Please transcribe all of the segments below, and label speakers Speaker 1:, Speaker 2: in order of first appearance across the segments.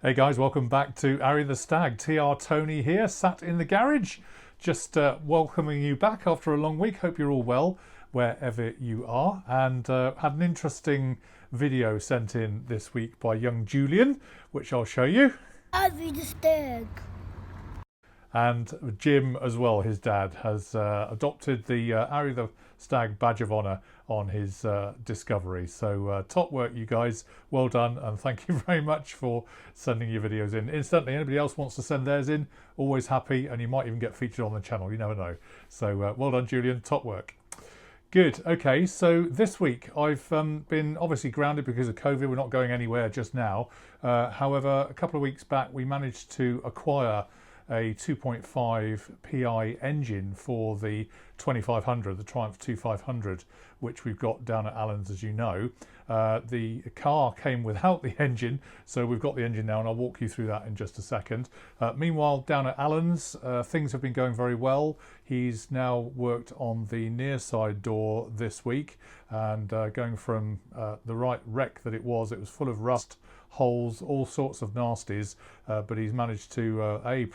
Speaker 1: Hey guys, welcome back to Arry The Stag. TR Tony here, sat in the garage, just welcoming you back after a long week. Hope you're all well wherever you are, and had an interesting video sent in this week by young Julian, which I'll show you.
Speaker 2: Arry The Stag.
Speaker 1: And Jim as well, his dad, has adopted the Arry The Stag badge of honour on his discovery. So top work, you guys. Well done, and thank you very much for sending your videos in. Incidentally, anybody else wants to send theirs in, always happy, and you might even get featured on the channel. You never know. So well done, Julian. Top work. Good. Okay, so this week I've been obviously grounded because of COVID. We're not going anywhere just now. However, a couple of weeks back we managed to acquire a 2.5 PI engine for the 2500, the Triumph 2500, which we've got down at Allen's, as you know. The car came without the engine, so we've got the engine now, and I'll walk you through that in just a second. Meanwhile, down at Allen's, things have been going very well. He's now worked on the near side door this week, and going from the right wreck that it was full of rust, holes, all sorts of nasties, but he's managed to A,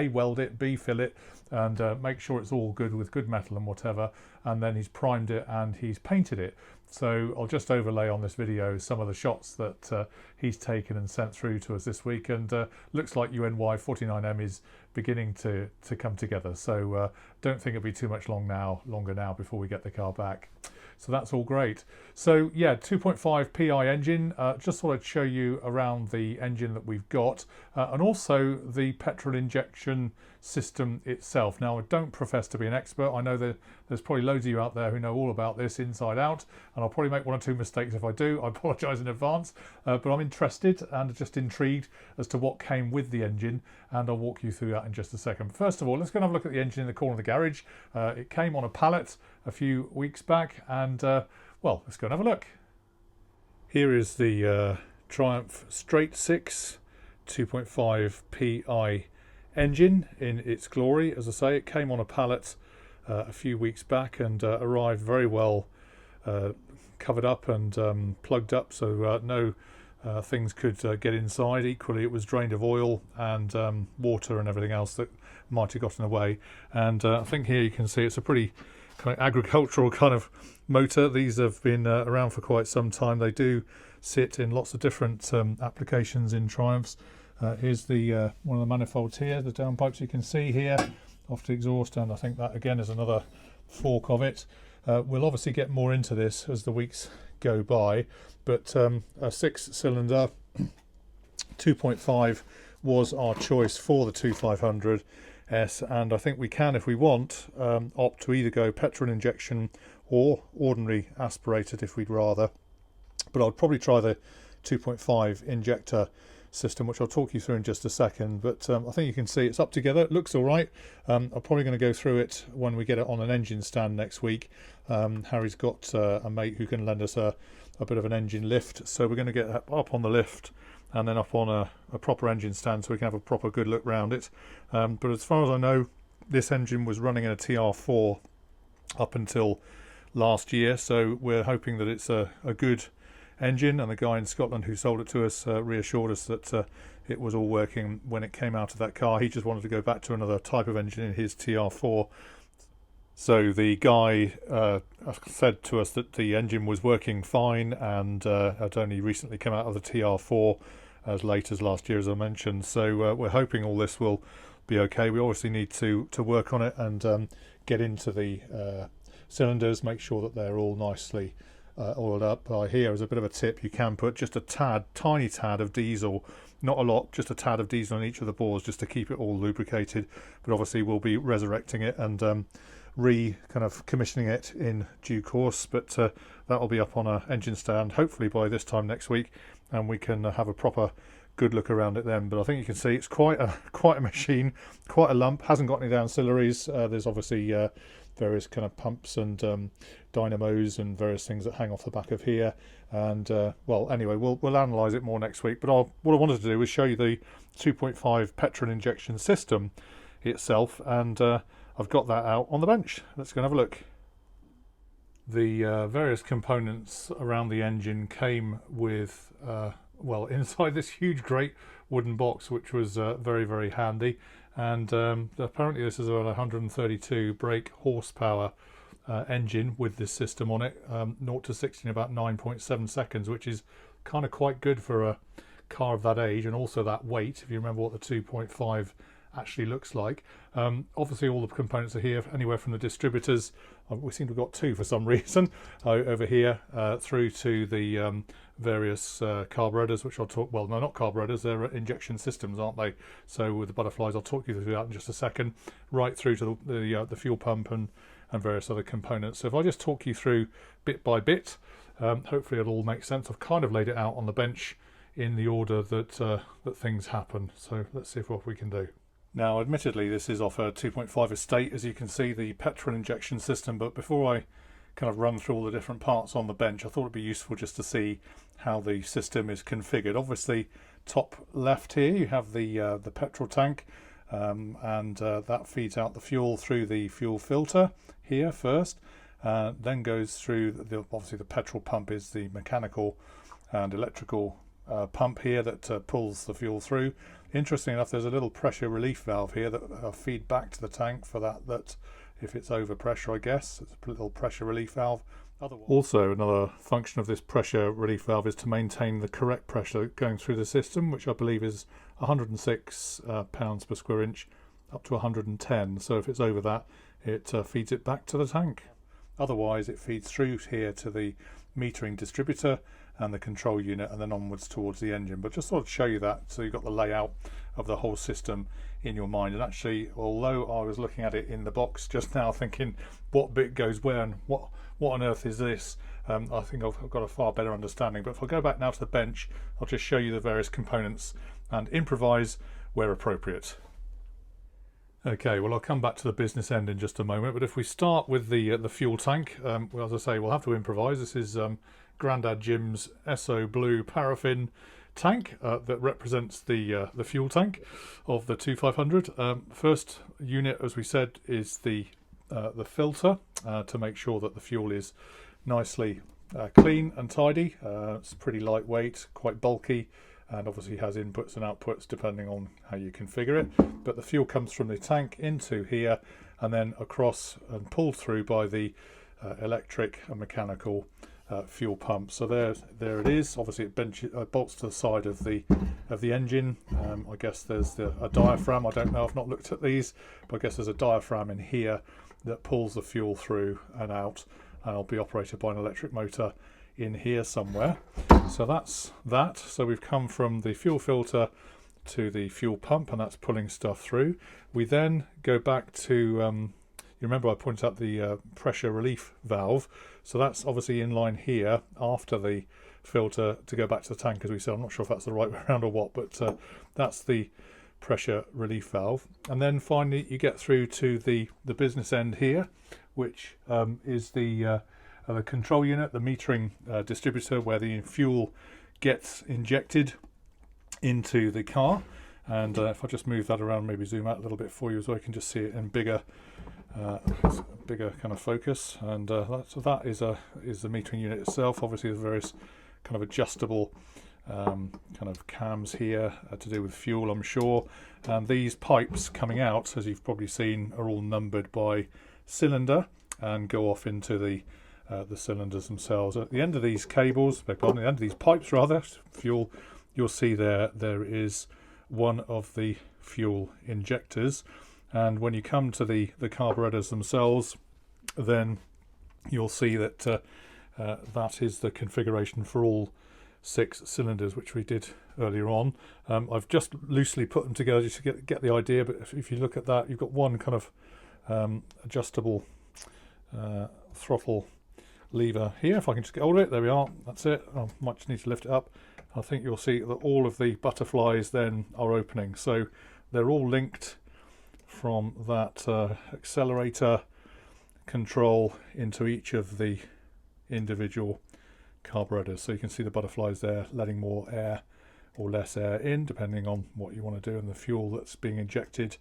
Speaker 1: weld it, B, fill it, and make sure it's all good with good metal and whatever, and then he's primed it and he's painted it. So I'll just overlay on this video some of the shots that he's taken and sent through to us this week, and looks like UNY 49M is beginning to come together. So don't think it'll be too much longer now before we get the car back. So that's all great. So yeah, 2.5 PI engine. Just thought I'd show you around the engine that we've got, and also the petrol injection system itself. Now, I don't profess to be an expert. I know that there's probably loads of you out there who know all about this inside out, and I'll probably make one or two mistakes if I do. I apologise in advance, but I'm interested and just intrigued as to what came with the engine, and I'll walk you through that in just a second. First of all, let's go and have a look at the engine in the corner of the garage. It came on a pallet a few weeks back, and well, let's go and have a look. Here is the Triumph Straight 6 2.5 PI engine in its glory. As I say, it came on a pallet a few weeks back and arrived very well covered up and plugged up, so no things could get inside. Equally, it was drained of oil and water and everything else that might have gotten away. And I think here you can see it's a pretty kind of agricultural kind of motor. These have been around for quite some time. They do sit in lots of different applications in Triumphs. Here's the one of the manifolds here, the downpipes you can see here off the exhaust, and I think that again is another fork of it. We'll obviously get more into this as the weeks go by, but a 6-cylinder 2.5 was our choice for the 2500S, and I think we can, if we want, opt to either go petrol injection or ordinary aspirated if we'd rather. But I'd probably try the 2.5 injector system, which I'll talk you through in just a second. But I think you can see it's up together. It looks all right. I'm probably going to go through it when we get it on an engine stand next week. Harry's got a mate who can lend us a bit of an engine lift, so we're going to get up on the lift and then up on a proper engine stand so we can have a proper good look round it. But as far as I know, this engine was running in a TR4 up until last year, so we're hoping that it's a good engine, and the guy in Scotland who sold it to us reassured us that it was all working when it came out of that car. He just wanted to go back to another type of engine in his TR4. So the guy said to us that the engine was working fine and had only recently come out of the TR4 as late as last year, as I mentioned. So we're hoping all this will be okay. We obviously need to work on it and get into the cylinders, make sure that they're all nicely oiled up. Here is a bit of a tip: you can put just a tiny tad of diesel, not a lot, just a tad of diesel on each of the bores just to keep it all lubricated. But obviously we'll be resurrecting it and kind of commissioning it in due course, but that'll be up on an engine stand hopefully by this time next week, and we can have a proper good look around it then. But I think you can see it's quite a machine, quite a lump. Hasn't got any ancillaries. There's obviously various kind of pumps and dynamos and various things that hang off the back of here. And well, anyway, we'll analyse it more next week. But what I wanted to do was show you the 2.5 petrol injection system itself, and I've got that out on the bench. Let's go and have a look. The various components around the engine came with well, inside this huge great wooden box, which was very, very handy. And apparently this is about 132 brake horsepower engine with this system on it, 0 to 60 in about 9.7 seconds, which is kind of quite good for a car of that age and also that weight, if you remember what the 2.5 actually looks like. Obviously all the components are here, anywhere from the distributors, we seem to have got two for some reason, over here, through to the various carburetors, which I'll talk, well, no, not carburetors, they're injection systems, aren't they? So with the butterflies, I'll talk you through that in just a second, right through to the fuel pump and various other components. So if I just talk you through bit by bit, hopefully it'll all make sense. I've kind of laid it out on the bench in the order that that things happen. So let's see what we can do. Now, admittedly, this is off a 2.5 estate, as you can see, the petrol injection system. But before I kind of run through all the different parts on the bench, I thought it'd be useful just to see how the system is configured. Obviously, top left here, you have the petrol tank, and that feeds out the fuel through the fuel filter here first. Then goes through obviously the petrol pump is the mechanical and electrical pump here that pulls the fuel through. Interesting enough, there's a little pressure relief valve here that feed back to the tank for that if it's over pressure, I guess. It's a little pressure relief valve. Also, another function of this pressure relief valve is to maintain the correct pressure going through the system, which I believe is 106 pounds per square inch up to 110. So if it's over that, it feeds it back to the tank. Otherwise, it feeds through here to the metering distributor and the control unit, and then onwards towards the engine. But just thought I'd show you that so you've got the layout of the whole system in your mind. And actually, although I was looking at it in the box just now thinking what bit goes where and what on earth is this, I think I've got a far better understanding. But if I go back now to the bench, I'll just show you the various components and improvise where appropriate. Okay, well, I'll come back to the business end in just a moment, but if we start with the fuel tank, well, as I say, we'll have to improvise. This is Grandad Jim's SO Blue paraffin tank that represents the fuel tank of the 2500. First unit, as we said, is the filter to make sure that the fuel is nicely clean and tidy. It's pretty lightweight, quite bulky, and obviously has inputs and outputs depending on how you configure it. But the fuel comes from the tank into here and then across and pulled through by the electric and mechanical fuel pump. So there it is. Obviously it bolts to the side of the engine. I guess there's a diaphragm. I don't know, I've not looked at these, but I guess there's a diaphragm in here that pulls the fuel through and out, and it'll be operated by an electric motor in here somewhere. So that's that. So we've come from the fuel filter to the fuel pump, and that's pulling stuff through. We then go back to you remember I pointed out the pressure relief valve, so that's obviously in line here after the filter to go back to the tank, as we said. I'm not sure if that's the right way around or what, but that's the pressure relief valve. And then finally you get through to the business end here, which is the control unit, the metering distributor, where the fuel gets injected into the car. And if I just move that around, maybe zoom out a little bit for you so I can just see it in bigger kind of focus. And so that is the metering unit itself. Obviously there's various kind of adjustable kind of cams here to do with fuel, I'm sure. And these pipes coming out, as you've probably seen, are all numbered by cylinder and go off into the cylinders themselves. At the end of these cables, at the end of these pipes rather, fuel, you'll see there is one of the fuel injectors. And when you come to the carburetors themselves, then you'll see that that is the configuration for all 6 cylinders, which we did earlier on. I've just loosely put them together just to get the idea, but if you look at that, you've got one kind of adjustable throttle lever here. If I can just get hold of it, there we are, that's it. I might just need to lift it up. I think you'll see that all of the butterflies then are opening, so they're all linked from that accelerator control into each of the individual carburetors. So you can see the butterflies there letting more air or less air in, depending on what you want to do, and the fuel that's being injected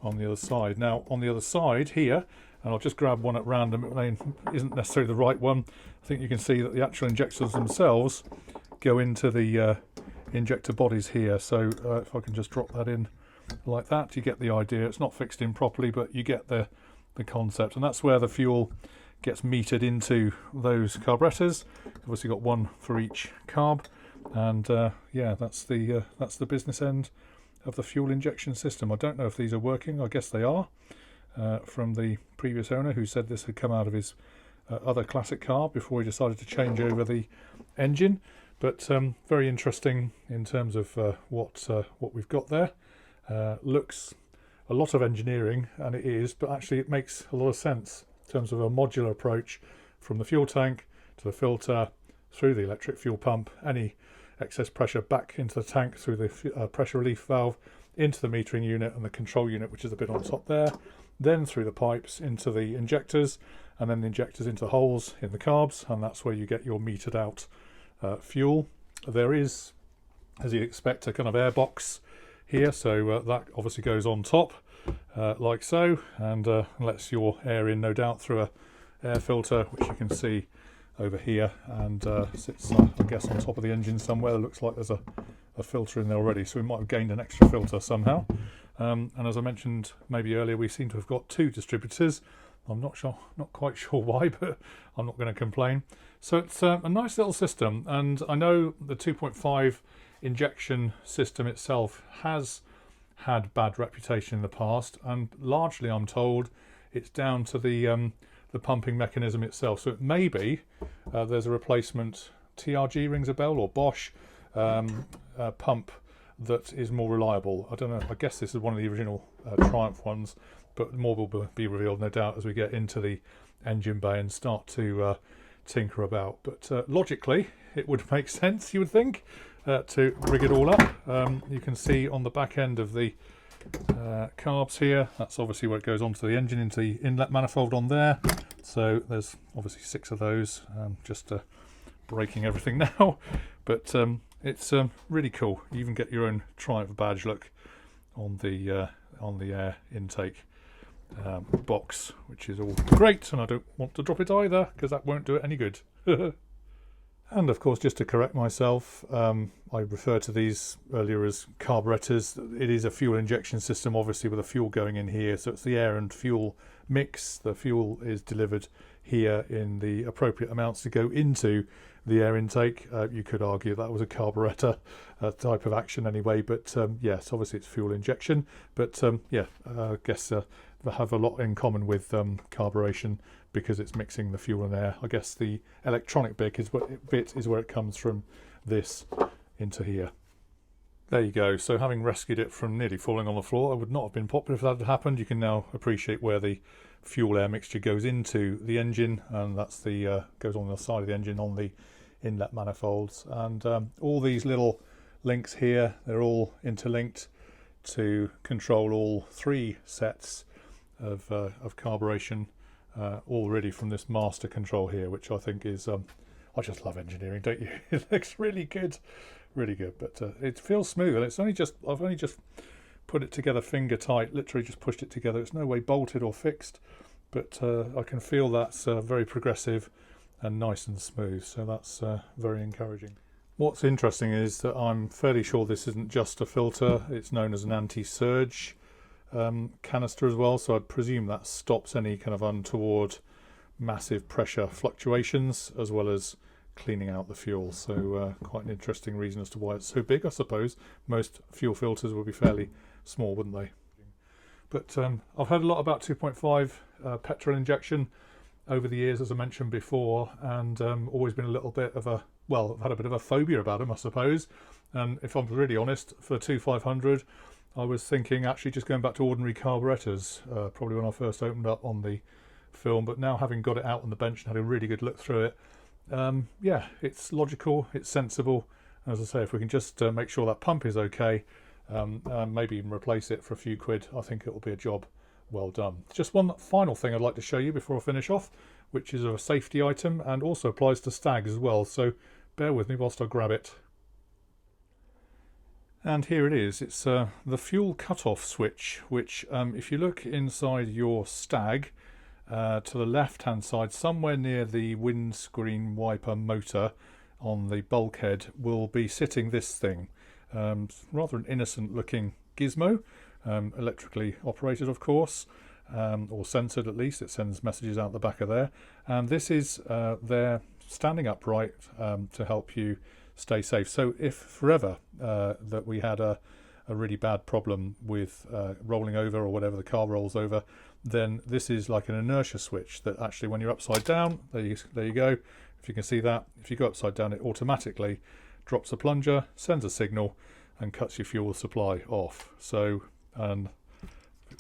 Speaker 1: on the other side. Now on the other side here, and I'll just grab one at random, it isn't necessarily the right one. I think you can see that the actual injectors themselves go into the injector bodies here. So if I can just drop that in like that, you get the idea. It's not fixed in properly, but you get the concept, and that's where the fuel gets metered into those carburetors. Obviously got one for each carb, and yeah, that's the business end of the fuel injection system. I don't know if these are working. I guess they are, from the previous owner, who said this had come out of his other classic car before he decided to change over the engine. But very interesting in terms of what we've got there. Looks a lot of engineering, and it is, but actually it makes a lot of sense in terms of a modular approach from the fuel tank to the filter, through the electric fuel pump, any excess pressure back into the tank through the pressure relief valve, into the metering unit and the control unit, which is a bit on top there, then through the pipes into the injectors, and then the injectors into holes in the carbs, and that's where you get your metered out fuel. There is, as you'd expect, a kind of air box here, so that obviously goes on top like so, and lets your air in, no doubt, through a air filter, which you can see over here, and sits I guess on top of the engine somewhere. It looks like there's a filter in there already, so we might have gained an extra filter somehow. And as I mentioned maybe earlier, we seem to have got two distributors. I'm not quite sure why, but I'm not going to complain. So it's a nice little system, and I know the 2.5 injection system itself has had bad reputation in the past, and largely I'm told it's down to the pumping mechanism itself. So it may be there's a replacement, TRG rings a bell, or Bosch pump that is more reliable. I don't know, I guess this is one of the original Triumph ones, but more will be revealed, no doubt, as we get into the engine bay and start to tinker about. But logically it would make sense, you would think, to rig it all up. You can see on the back end of the carbs here, that's obviously where it goes onto the engine, into the inlet manifold on there. So there's obviously 6 of those, just breaking everything now, but it's really cool. You even get your own Triumph badge, look, on the air intake box, which is all great, and I don't want to drop it either, because that won't do it any good. And of course, just to correct myself, I referred to these earlier as carburetors. It is a fuel injection system, obviously, with the fuel going in here. So it's the air and fuel mix. The fuel is delivered here in the appropriate amounts to go into the air intake. You could argue that was a carburetor type of action anyway, but yes, obviously it's fuel injection. But yeah, I guess they have a lot in common with carburation, because it's mixing the fuel and air. I guess the electronic bit is where it comes from this into here. There you go. So having rescued it from nearly falling on the floor, I would not have been popular if that had happened. You can now appreciate where the fuel air mixture goes into the engine, and that's the goes on the side of the engine on the inlet manifolds. And all these little links here, they're all interlinked to control all 3 sets of carburation, already from this master control here, which I think is I just love engineering, don't you? It looks really good, but it feels smooth, and I've only just put it together finger tight, literally just pushed it together. It's no way bolted or fixed, but I can feel that's very progressive and nice and smooth, so that's very encouraging. What's interesting is that I'm fairly sure this isn't just a filter. It's known as an anti-surge canister as well, so I'd presume that stops any kind of untoward massive pressure fluctuations, as well as cleaning out the fuel. So quite an interesting reason as to why it's so big. I suppose most fuel filters would be fairly small, wouldn't they? But I've heard a lot about 2.5 petrol injection over the years, as I mentioned before, and always been a little bit of a, well, I've had a bit of a phobia about them, I suppose. And if I'm really honest, for 2500 I was thinking actually just going back to ordinary carburetors, probably when I first opened up on the film. But now, having got it out on the bench and had a really good look through it, yeah, it's logical, it's sensible. As I say, if we can just make sure that pump is okay, maybe even replace it for a few quid, I think it will be a job well done. Just one final thing I'd like to show you before I finish off, which is a safety item and also applies to Stags as well, so bear with me whilst I grab it. And here it is. It's the fuel cutoff switch, which if you look inside your Stag, to the left hand side, somewhere near the windscreen wiper motor on the bulkhead, will be sitting this thing. Rather an innocent looking gizmo, electrically operated of course, or sensored at least. It sends messages out the back of there, and this is there standing upright to help you stay safe. So if forever that we had a really bad problem with rolling over, or whatever, the car rolls over, then this is like an inertia switch that actually, when you're upside down, there you go, if you can see that, if you go upside down, it automatically drops a plunger, sends a signal, and cuts your fuel supply off. So, and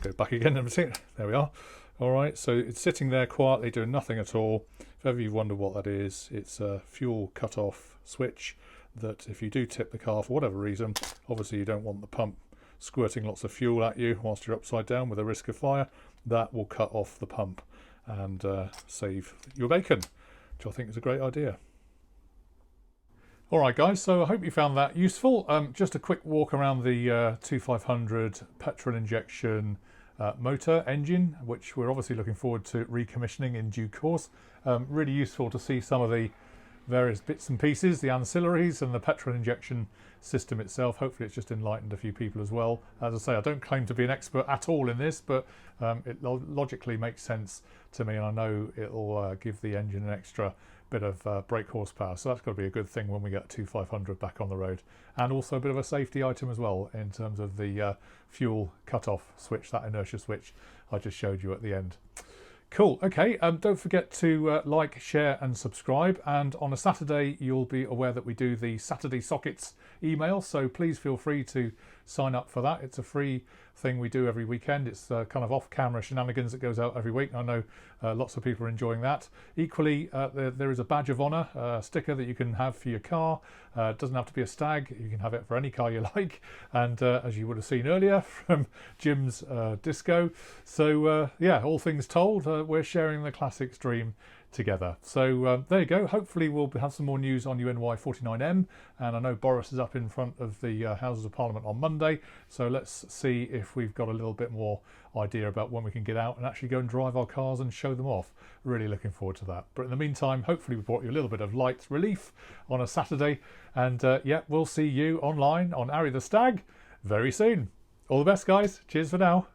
Speaker 1: go back again and see it. There we are. All right, so it's sitting there quietly doing nothing at all. If ever you wonder what that is, it's a fuel cutoff switch that if you do tip the car for whatever reason, obviously you don't want the pump squirting lots of fuel at you whilst you're upside down with a risk of fire, that will cut off the pump and save your bacon, which I think is a great idea. Alright guys, so I hope you found that useful. Just a quick walk around the 2500 petrol injection motor engine, which we're obviously looking forward to recommissioning in due course. Really useful to see some of the various bits and pieces, the ancillaries and the petrol injection system itself. Hopefully it's just enlightened a few people as well. As I say, I don't claim to be an expert at all in this, but it logically makes sense to me, and I know it'll give the engine an extra bit of brake horsepower, so that's got to be a good thing when we get 2500 back on the road, and also a bit of a safety item as well in terms of the fuel cutoff switch, that inertia switch I just showed you at the end. Cool. Okay, don't forget to like, share and subscribe, and on a Saturday you'll be aware that we do the Saturday Sockets email, so please feel free to sign up for that. It's a free thing we do every weekend. It's kind of off-camera shenanigans that goes out every week. I know lots of people are enjoying that. Equally, there is a badge of honour sticker that you can have for your car. It doesn't have to be a Stag, you can have it for any car you like, and as you would have seen earlier from Jim's disco. So yeah, all things told, we're sharing the classics dream together. So there you go. Hopefully we'll have some more news on UNY 49M, and I know Boris is up in front of the Houses of Parliament on Monday, so let's see if we've got a little bit more idea about when we can get out and actually go and drive our cars and show them off. Really looking forward to that. But in the meantime, hopefully we brought you a little bit of light relief on a Saturday, and yeah, we'll see you online on Arry the Stag very soon. All the best guys. Cheers for now.